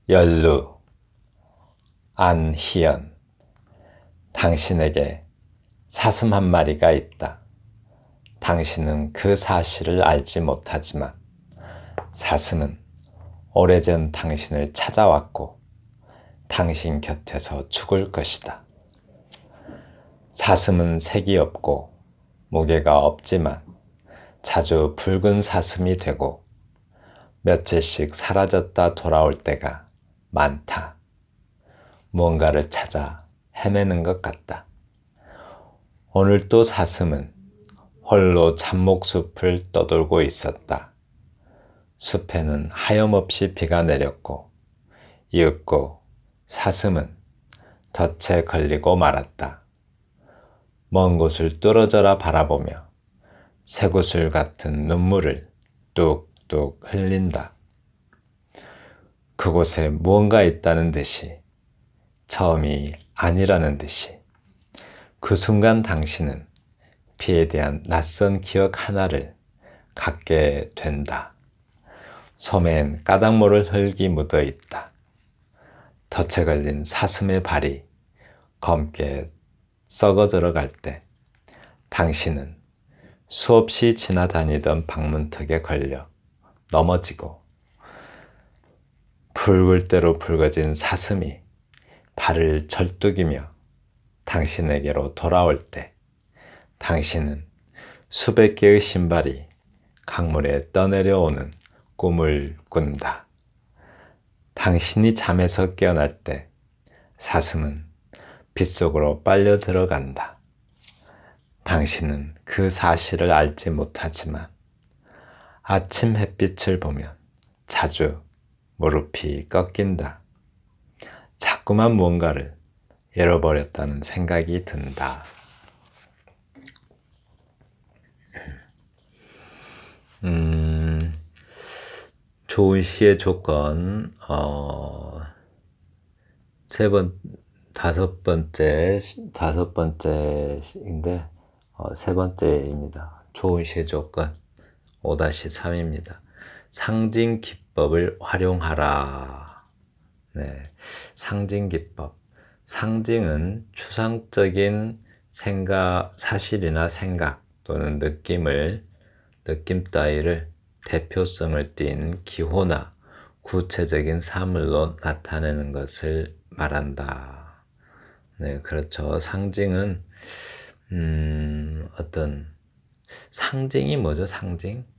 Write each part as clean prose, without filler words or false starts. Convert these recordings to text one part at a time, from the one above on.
연루, 안희연. 당신에게 사슴 한 마리가 있다. 당신은 그 사실을 알지 못하지만 사슴은 오래전 당신을 찾아왔고 당신 곁에서 죽을 것이다. 사슴은 색이 없고 무게가 없지만 자주 붉은 사슴이 되고 며칠씩 사라졌다 돌아올 때가 많다. 무언가를 찾아 헤매는 것 같다. 오늘 또 사슴은 홀로 잡목숲을 떠돌고 있었다. 숲에는 하염없이 비가 내렸고 이윽고 사슴은 덫에 걸리고 말았다. 먼 곳을 뚫어져라 바라보며 쇠구슬 같은 눈물을 뚝뚝 흘린다. 그곳에 무언가 있다는 듯이, 처음이 아니라는 듯이 그 순간 당신은 피에 대한 낯선 기억 하나를 갖게 된다. 소매엔 까닭모를 흙이 묻어 있다. 덫에 걸린 사슴의 발이 검게 썩어 들어갈 때 당신은 수없이 지나다니던 방문턱에 걸려 넘어지고 붉을 대로 붉어진 사슴이 발을 절뚝이며 당신에게로 돌아올 때 당신은 수백 개의 신발이 강물에 떠내려오는 꿈을 꾼다. 당신이 잠에서 깨어날 때 사슴은 빗속으로 빨려 들어간다. 당신은 그 사실을 알지 못하지만 아침 햇빛을 보면 자주 무릎이 꺾인다. 자꾸만 무언가를 잃어버렸다는 생각이 든다. 좋은 시의 조건, 다섯 번째인데, 세 번째입니다. 좋은 시의 조건 5-3입니다. 상징 기법을 활용하라. 네, 상징 기법. 상징은 추상적인 사실이나 생각 또는 느낌 따위를 대표성을 띈 기호나 구체적인 사물로 나타내는 것을 말한다. 네, 그렇죠. 상징은 어떤 상징이 뭐죠?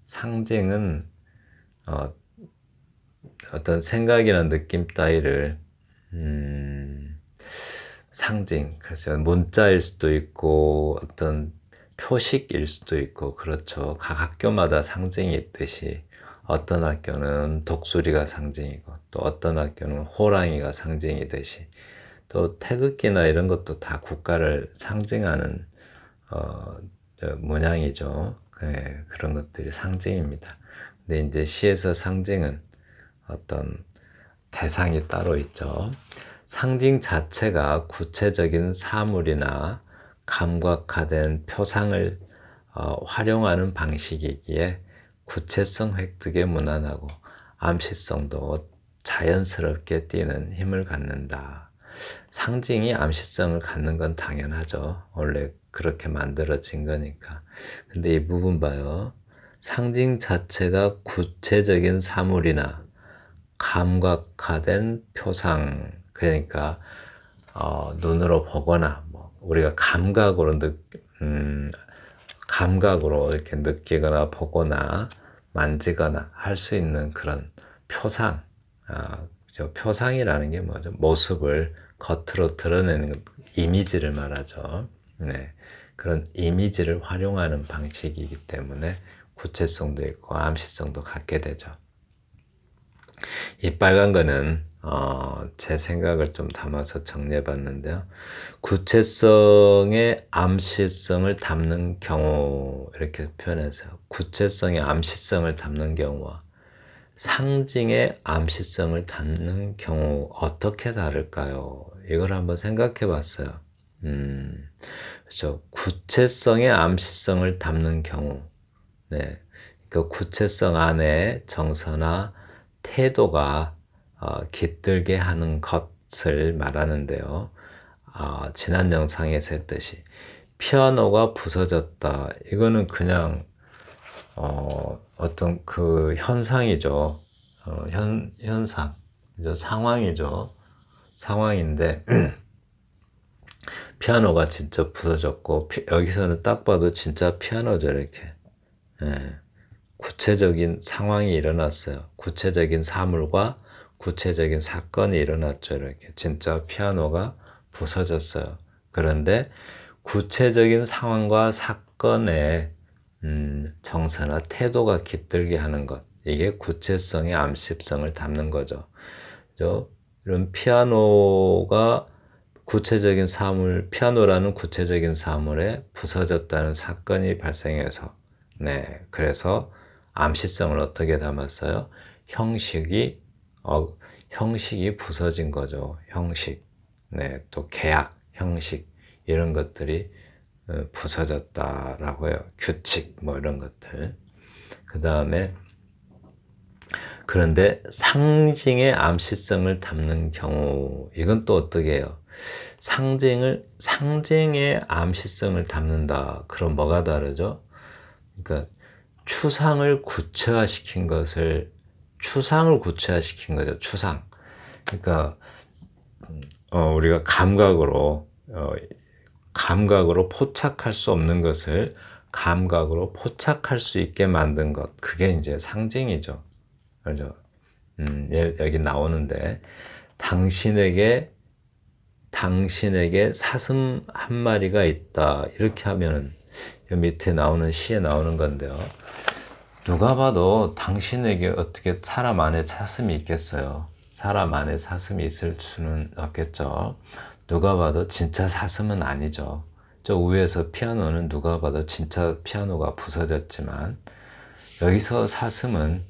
상징은 어떤 생각이나 느낌 따위를 상징, 그래서 문자일 수도 있고 어떤 표식일 수도 있고 그렇죠. 각 학교마다 상징이 있듯이 어떤 학교는 독수리가 상징이고 또 어떤 학교는 호랑이가 상징이듯이 또 태극기나 이런 것도 다 국가를 상징하는 문양이죠. 네, 그런 것들이 상징입니다. 근데 이제 시에서 상징은 어떤 대상이 따로 있죠. 상징 자체가 구체적인 사물이나 감각화된 표상을 활용하는 방식이기에 구체성 획득에 무난하고 암시성도 자연스럽게 띠는 힘을 갖는다. 상징이 암시성을 갖는 건 당연하죠. 원래 그렇게 만들어진 거니까. 근데 이 부분 봐요. 상징 자체가 구체적인 사물이나 감각화된 표상, 그러니까 눈으로 보거나 우리가 감각으로 이렇게 느끼거나 보거나 만지거나 할 수 있는 그런 표상. 표상이라는 게 뭐죠? 모습을 겉으로 드러내는 이미지를 말하죠. 네, 그런 이미지를 활용하는 방식이기 때문에 구체성도 있고 암시성도 갖게 되죠. 이 빨간 거는 제 생각을 좀 담아서 정리해 봤는데요. 구체성의 암시성을 담는 경우, 이렇게 표현해서 구체성의 암시성을 담는 경우와 상징의 암시성을 담는 경우 어떻게 다를까요? 이걸 한번 생각해 봤어요. 그렇죠. 구체성의 암시성을 담는 경우, 네, 그 구체성 안에 정서나 태도가 깃들게 하는 것을 말하는데요. 지난 영상에서 했듯이 피아노가 부서졌다. 이거는 그냥 어떤 그 현상이죠. 현상, 상황이죠. 상황인데 피아노가 진짜 부서졌고 여기서는 딱 봐도 진짜 피아노죠. 이렇게 구체적인 상황이 일어났어요. 구체적인 사물과 구체적인 사건이 일어났죠. 이렇게 진짜 피아노가 부서졌어요. 그런데 구체적인 상황과 사건의 정서나 태도가 깃들게 하는 것, 이게 구체성의 암시성을 담는 거죠. 이런 피아노가 구체적인 사물, 피아노라는 구체적인 사물에 부서졌다는 사건이 발생해서, 그래서 암시성을 어떻게 담았어요? 형식이 부서진 거죠. 형식, 또 계약, 형식 이런 것들이 부서졌다라고 해요. 규칙 뭐 이런 것들. 그 다음에 그런데 상징의 암시성을 담는 경우, 이건 또 어떻게 해요? 상징의 암시성을 담는다. 그럼 뭐가 다르죠? 그러니까 추상을 구체화시킨 거죠. 추상. 그러니까 우리가 감각으로 포착할 수 없는 것을 감각으로 포착할 수 있게 만든 것. 그게 이제 상징이죠. 그죠? 여기 나오는데, 당신에게 사슴 한 마리가 있다. 이렇게 하면은, 이 밑에 나오는 시에 나오는 건데요. 누가 봐도 당신에게 어떻게 사람 안에 사슴이 있겠어요? 사람 안에 사슴이 있을 수는 없겠죠. 누가 봐도 진짜 사슴은 아니죠. 저 위에서 피아노는 누가 봐도 진짜 피아노가 부서졌지만, 여기서 사슴은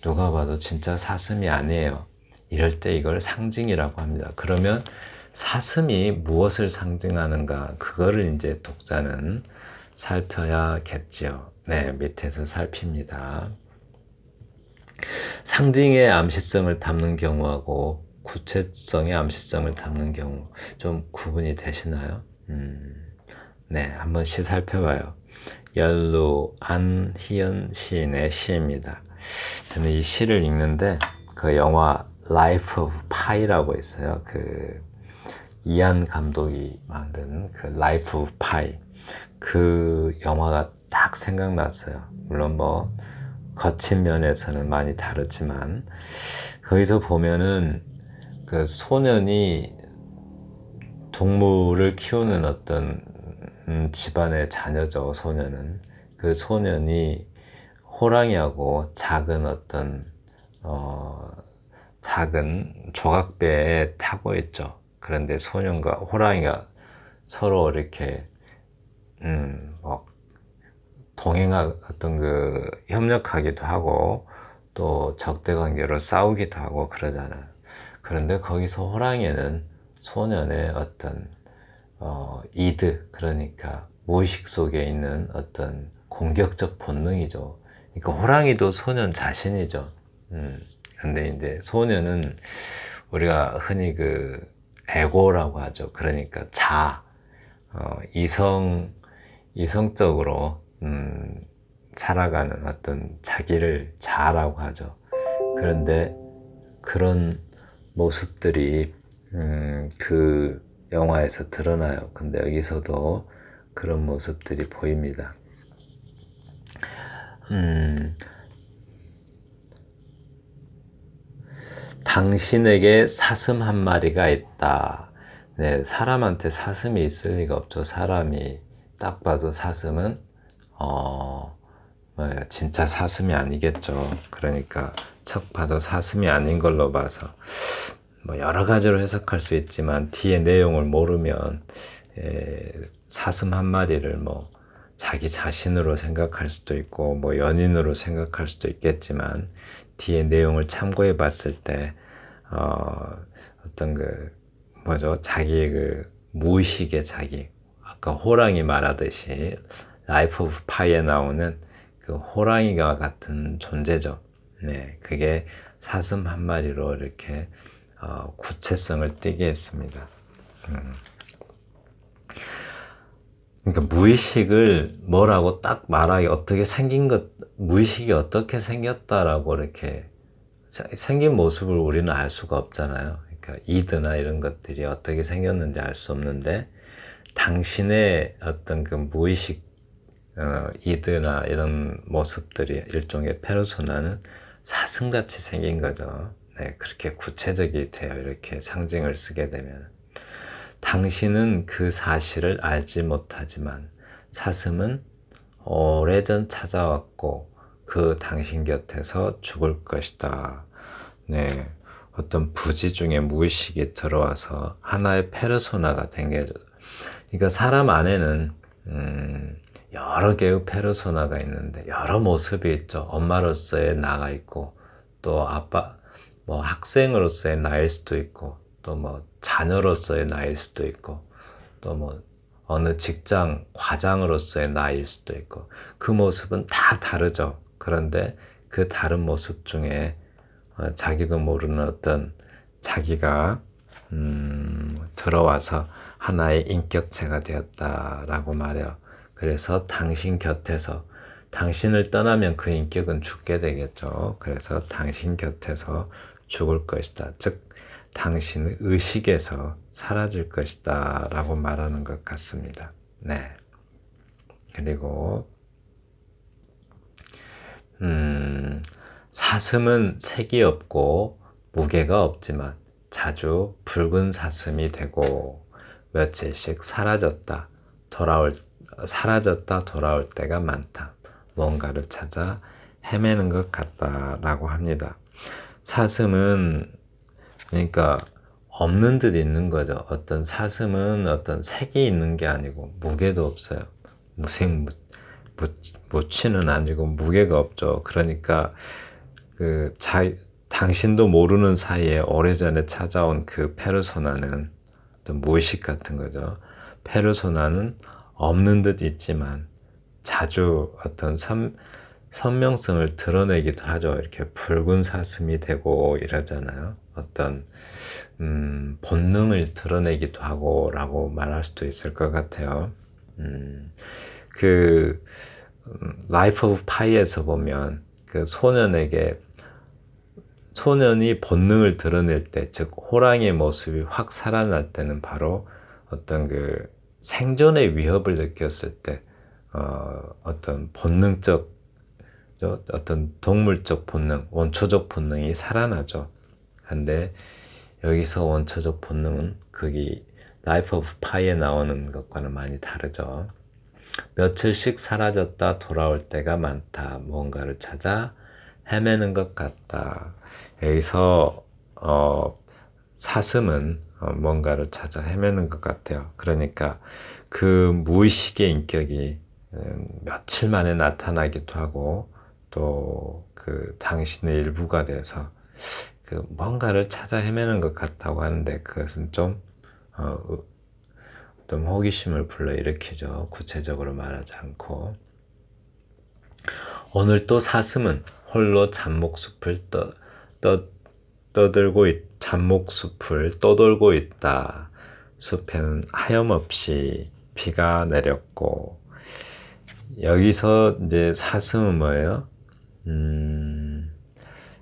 누가 봐도 진짜 사슴이 아니에요. 이럴 때 이걸 상징이라고 합니다. 그러면 사슴이 무엇을 상징하는가, 그거를 이제 독자는 살펴야겠지요. 밑에서 살핍니다. 상징의 암시성을 담는 경우하고 구체성의 암시성을 담는 경우 좀 구분이 되시나요? 한 번씩 살펴봐요. 연루 안희연 시인의 시입니다. 저는 이 시를 읽는데 그 영화 Life of Pi라고 있어요. 그 이안 감독이 만든 그 Life of Pi, 그 영화가 딱 생각났어요. 물론 뭐 거친 면에서는 많이 다르지만, 거기서 보면은 그 소년이 동물을 키우는 어떤 집안의 자녀죠. 소년은 그 소년이 호랑이하고 작은 어떤 작은 조각배에 타고 있죠. 그런데 소년과 호랑이가 서로 이렇게 뭐 어떤 그 협력하기도 하고 또 적대 관계로 싸우기도 하고 그러잖아요. 그런데 거기서 호랑이는 소년의 어떤 이드, 그러니까 무의식 속에 있는 어떤 공격적 본능이죠. 그러니까 호랑이도 소년 자신이죠. 근데 이제 소년은 우리가 흔히 그 에고라고 하죠. 그러니까 이성적으로 살아가는 어떤 자기를 자라고 하죠. 그런데 그런 모습들이 그 영화에서 드러나요. 근데 여기서도 그런 모습들이 보입니다. 당신에게 사슴 한 마리가 있다. 사람한테 사슴이 있을 리가 없죠. 사람이 딱 봐도 사슴은 진짜 사슴이 아니겠죠. 그러니까 척 봐도 사슴이 아닌 걸로 봐서 뭐 여러 가지로 해석할 수 있지만, 뒤에 내용을 모르면 사슴 한 마리를 뭐 자기 자신으로 생각할 수도 있고 뭐 연인으로 생각할 수도 있겠지만, 뒤에 내용을 참고해 봤을 때 어떤 자기의 그 무의식의 자기, 아까 호랑이 말하듯이 라이프 오브 파이에 나오는 그 호랑이가 같은 존재죠. 그게 사슴 한 마리로 이렇게 구체성을 띠게 했습니다. 그러니까 무의식을 뭐라고 딱 말하기 어떻게 생긴 것, 무의식이 어떻게 생겼다라고 이렇게 생긴 모습을 우리는 알 수가 없잖아요. 그러니까 이드나 이런 것들이 어떻게 생겼는지 알 수 없는데 당신의 어떤 그 무의식 이드나 이런 모습들이 일종의 페르소나는 사슴같이 생긴 거죠. 네, 그렇게 구체적이 돼요. 이렇게 상징을 쓰게 되면. 당신은 그 사실을 알지 못하지만 사슴은 오래전 찾아왔고 그 당신 곁에서 죽을 것이다. 네, 어떤 부지 중에 무의식이 들어와서 하나의 페르소나가 된 게, 그러니까 사람 안에는 여러 개의 페르소나가 있는데 여러 모습이 있죠. 엄마로서의 나가 있고 또 아빠, 뭐 학생으로서의 나일 수도 있고 또 뭐 자녀로서의 나일 수도 있고 또 뭐 어느 직장 과장으로서의 나일 수도 있고 그 모습은 다 다르죠. 그런데 그 다른 모습 중에 자기도 모르는 어떤 자기가 들어와서 하나의 인격체가 되었다라고 말해요. 그래서 당신 곁에서, 당신을 떠나면 그 인격은 죽게 되겠죠. 그래서 당신 곁에서 죽을 것이다. 즉 당신의 의식에서 사라질 것이다 라고 말하는 것 같습니다. 네. 그리고 사슴은 색이 없고 무게가 없지만 자주 붉은 사슴이 되고 며칠씩 사라졌다 돌아올 때가 많다. 뭔가를 찾아 헤매는 것 같다라고 합니다. 사슴은 그러니까 없는 듯 있는 거죠. 어떤 사슴은 어떤 색이 있는 게 아니고 무게도 없어요. 무치는 아니고 무게가 없죠. 그러니까 당신도 모르는 사이에 오래전에 찾아온 그 페르소나는 어떤 무의식 같은 거죠. 페르소나는 없는 듯 있지만 자주 어떤 선명성을 드러내기도 하죠. 이렇게 붉은 사슴이 되고 이러잖아요. 어떤 본능을 드러내기도 하고 라고 말할 수도 있을 것 같아요. 그 라이프 오브 파이에서 보면 그 소년이 본능을 드러낼 때, 즉 호랑이의 모습이 확 살아날 때는 바로 어떤 그 생존의 위협을 느꼈을 때 어떤 본능적, 어떤 동물적 본능, 원초적 본능이 살아나죠. 근데 여기서 원초적 본능은 거기 라이프 오브 파이에 나오는 것과는 많이 다르죠. 며칠씩 사라졌다 돌아올 때가 많다. 무언가를 찾아 헤매는 것 같다. 여기서 사슴은 뭔가를 찾아 헤매는 것 같아요. 그러니까 그 무의식의 인격이 며칠 만에 나타나기도 하고 또 그 당신의 일부가 돼서 그 뭔가를 찾아 헤매는 것 같다고 하는데 그것은 좀 어떤 호기심을 불러일으키죠. 구체적으로 말하지 않고. 오늘 또 사슴은 홀로 잡목숲을 떠돌고 있다. 숲에는 하염없이 비가 내렸고, 여기서 이제 사슴은 뭐예요?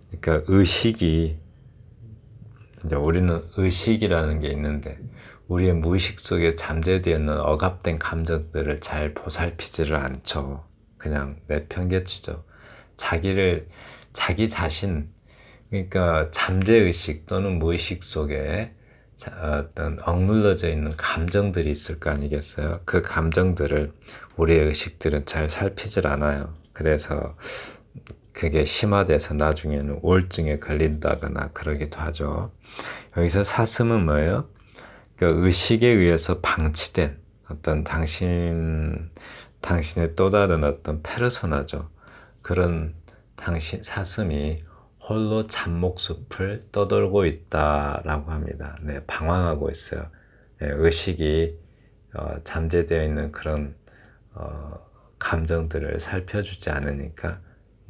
그러니까 의식이, 이제 우리는 의식이라는 게 있는데, 우리의 무의식 속에 잠재되어 있는 억압된 감정들을 잘 보살피지를 않죠. 그냥 내팽개치죠. 자기 자신, 그러니까 잠재의식 또는 무의식 속에 어떤 억눌러져 있는 감정들이 있을 거 아니겠어요? 그 감정들을 우리의 의식들은 잘 살피질 않아요. 그래서 그게 심화돼서 나중에는 우울증에 걸린다거나 그러기도 하죠. 여기서 사슴은 뭐예요? 그 의식에 의해서 방치된 어떤 당신의 또 다른 어떤 페르소나죠. 그런 사슴이 홀로 잡목숲을 떠돌고 있다라고 합니다. 네, 방황하고 있어요. 네, 의식이 잠재되어 있는 그런 감정들을 살펴주지 않으니까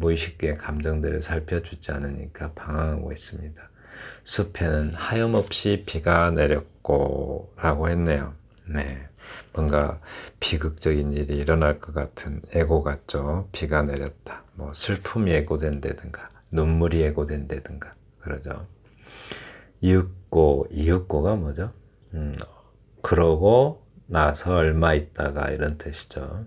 무의식의 감정들을 살펴주지 않으니까 방황하고 있습니다. 숲에는 하염없이 비가 내렸고 라고 했네요. 네, 뭔가 비극적인 일이 일어날 것 같은 예고 같죠. 비가 내렸다. 뭐 슬픔이 예고된다든가 눈물이 예고된다든가 그러죠. 이윽고가 뭐죠? 그러고 나서 얼마 있다가 이런 뜻이죠.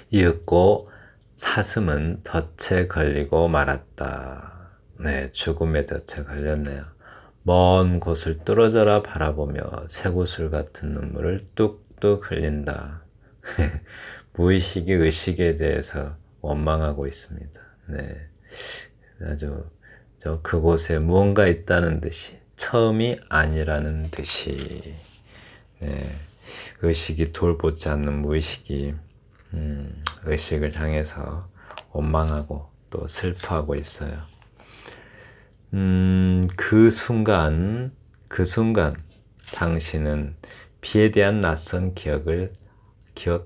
이윽고 사슴은 덫에 걸리고 말았다. 네, 죽음의 덫에 걸렸네요. 먼 곳을 뚫어져라 바라보며 쇠구슬 같은 눈물을 뚝뚝 흘린다. 무의식이 의식에 대해서 원망하고 있습니다. 네, 아주 그곳에 무언가 있다는 듯이, 처음이 아니라는 듯이, 네, 의식이 돌보지 않는 무의식이 의식을 향해서 원망하고 또 슬퍼하고 있어요. 그 순간 당신은 비에 대한 낯선 기억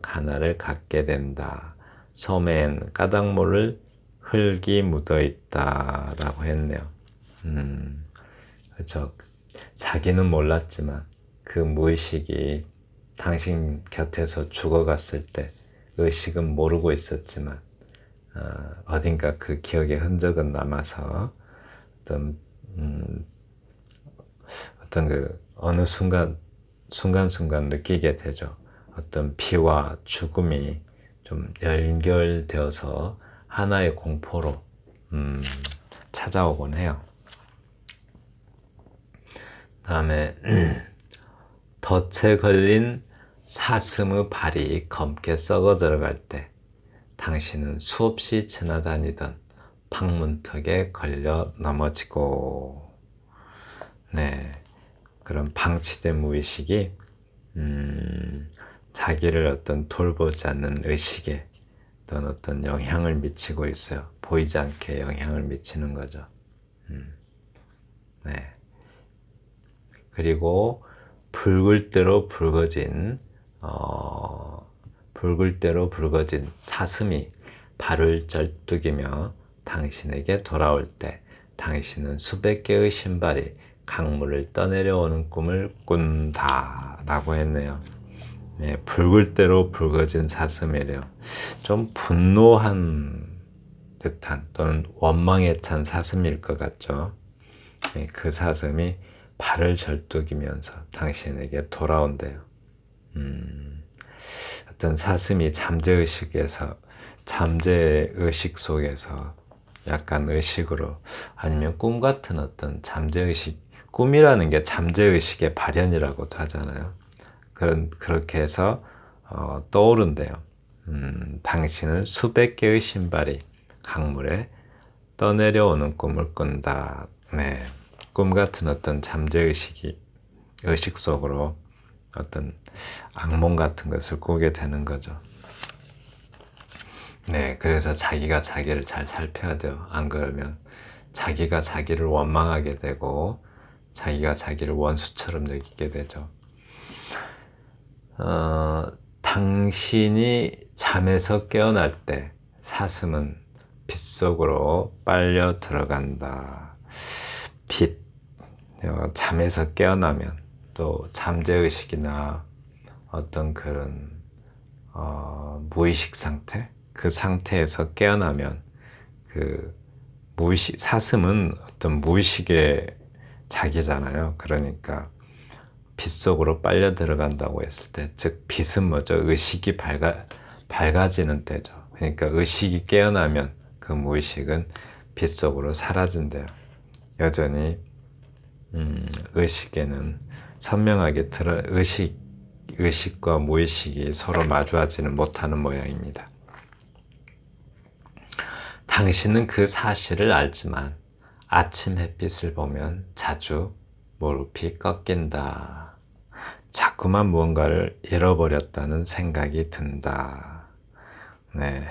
하나를 갖게 된다. 섬엔 까닭모를 흙이 묻어 있다라고 했네요. 그렇죠. 자기는 몰랐지만 그 무의식이 당신 곁에서 죽어갔을 때 의식은 모르고 있었지만 어딘가 그 기억의 흔적은 남아서 어떤 그 어느 순간순간 느끼게 되죠. 어떤 피와 죽음이 좀 연결되어서 하나의 공포로 찾아오곤 해요. 다음에 덫에 걸린 사슴의 발이 검게 썩어 들어갈 때 당신은 수없이 지나다니던 방문턱에 걸려 넘어지고, 네, 그런 방치된 무의식이 자기를 어떤 돌보지 않는 의식에 어떤 영향을 미치고 있어요. 보이지 않게 영향을 미치는 거죠. 네. 그리고 붉을 대로 붉어진 사슴이 발을 절뚝이며 당신에게 돌아올 때 당신은 수백 개의 신발이 강물을 떠내려오는 꿈을 꾼다 라고 했네요. 네, 붉을 대로 붉어진 사슴이래요. 좀 분노한 듯한 또는 원망에 찬 사슴일 것 같죠. 네, 그 사슴이 발을 절뚝이면서 당신에게 돌아온대요. 어떤 사슴이 잠재의식 속에서 약간 의식으로 아니면 꿈 같은 어떤 잠재의식, 꿈이라는 게 잠재의식의 발현이라고도 하잖아요. 그렇게 해서 떠오른대요. 당신은 수백 개의 신발이 강물에 떠내려오는 꿈을 꾼다. 네, 꿈 같은 어떤 잠재의식 속으로 어떤 악몽 같은 것을 꾸게 되는 거죠. 네, 그래서 자기가 자기를 잘 살펴야 돼요. 안 그러면 자기가 자기를 원망하게 되고 자기가 자기를 원수처럼 느끼게 되죠. 당신이 잠에서 깨어날 때 사슴은 빛 속으로 빨려 들어간다. 빛, 잠에서 깨어나면 또 잠재의식이나 어떤 그런 무의식 상태, 그 상태에서 깨어나면 그 사슴은 어떤 무의식의 자기잖아요. 그러니까 빛 속으로 빨려 들어간다고 했을 때, 즉 빛은 뭐죠? 의식이 밝아지는 때죠. 그러니까 의식이 깨어나면 그 무의식은 빛 속으로 사라진대요. 여전히 의식에는 선명하게 의식과 무의식이 서로 마주하지는 못하는 모양입니다. 당신은 그 사실을 알지만 아침 햇빛을 보면 자주 무릎이 꺾인다. 자꾸만 무언가를 잃어버렸다는 생각이 든다. 네,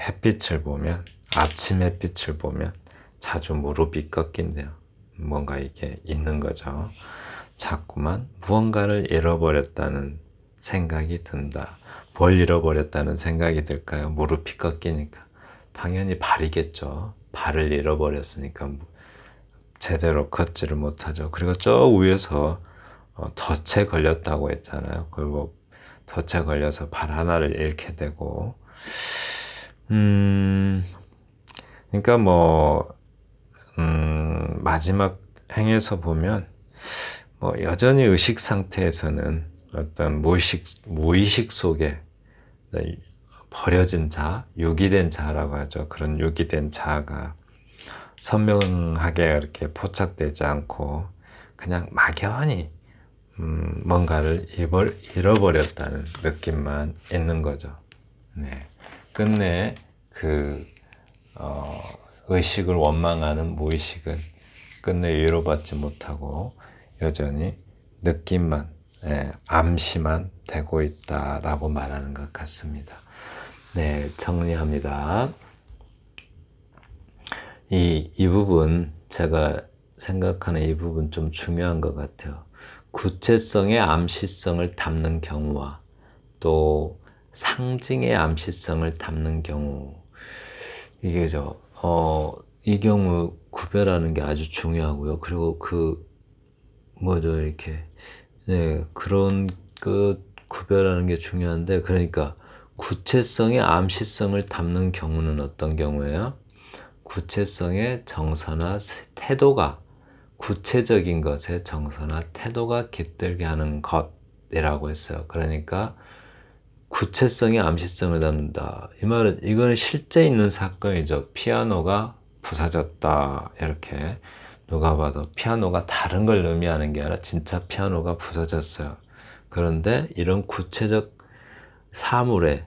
아침 햇빛을 보면 자주 무릎이 꺾인대요. 뭔가 이게 있는 거죠. 자꾸만 무언가를 잃어버렸다는 생각이 든다. 뭘 잃어버렸다는 생각이 들까요? 무릎이 꺾이니까. 당연히 발이겠죠. 발을 잃어버렸으니까 제대로 걷지를 못하죠. 그리고 저 위에서 덫에 걸렸다고 했잖아요. 그리고 덫에 걸려서 발 하나를 잃게 되고, 그러니까 마지막 행에서 보면 여전히 의식 상태에서는 어떤 무의식 속에 버려진 자, 유기된 자라고 하죠. 그런 유기된 자가 선명하게 이렇게 포착되지 않고 그냥 막연히 뭔가를 잃어버렸다는 느낌만 있는 거죠. 네. 끝내 의식을 원망하는 무의식은 끝내 위로받지 못하고 여전히 느낌만, 암시만 되고 있다라고 말하는 것 같습니다. 네, 정리합니다. 이 부분, 제가 생각하는 이 부분 좀 중요한 것 같아요. 구체성의 암시성을 담는 경우와 또 상징의 암시성을 담는 경우, 이게 이 경우 구별하는 게 아주 중요하고요. 그리고 이렇게, 네, 그런 구별하는 게 중요한데, 그러니까 구체성의 암시성을 담는 경우는 어떤 경우예요? 구체성의 정서나 태도가, 구체적인 것의 정서나 태도가 깃들게 하는 것이라고 했어요. 그러니까 구체성의 암시성을 담는다. 이 말은 이거는 실제 있는 사건이죠. 피아노가 부서졌다. 이렇게 누가 봐도 피아노가 다른 걸 의미하는 게 아니라 진짜 피아노가 부서졌어요. 그런데 이런 구체적 사물에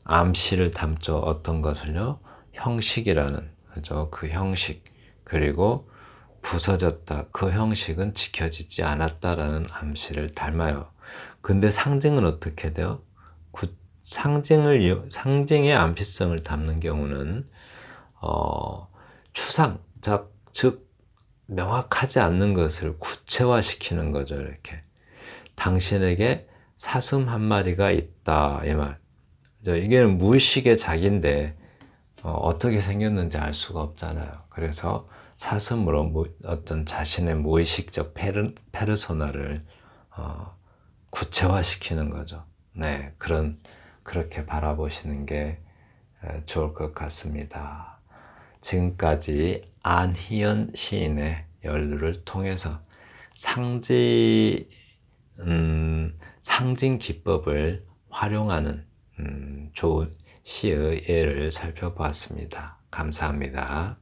암시를 담죠. 어떤 것을요? 형식이라는, 그죠? 그 형식. 그리고 부서졌다. 그 형식은 지켜지지 않았다라는 암시를 담아요. 근데 상징은 어떻게 돼요? 상징의 암시성을 담는 경우는, 즉, 명확하지 않는 것을 구체화시키는 거죠, 이렇게. 당신에게 사슴 한 마리가 있다, 이 말. 이게 무의식의 자기인데, 어떻게 생겼는지 알 수가 없잖아요. 그래서 사슴으로 어떤 자신의 무의식적 페르소나를 구체화시키는 거죠. 네, 그렇게 바라보시는 게 좋을 것 같습니다. 지금까지 안희연 시인의 연루를 통해서 상징 기법을 활용하는 좋은 시의 예를 살펴보았습니다. 감사합니다.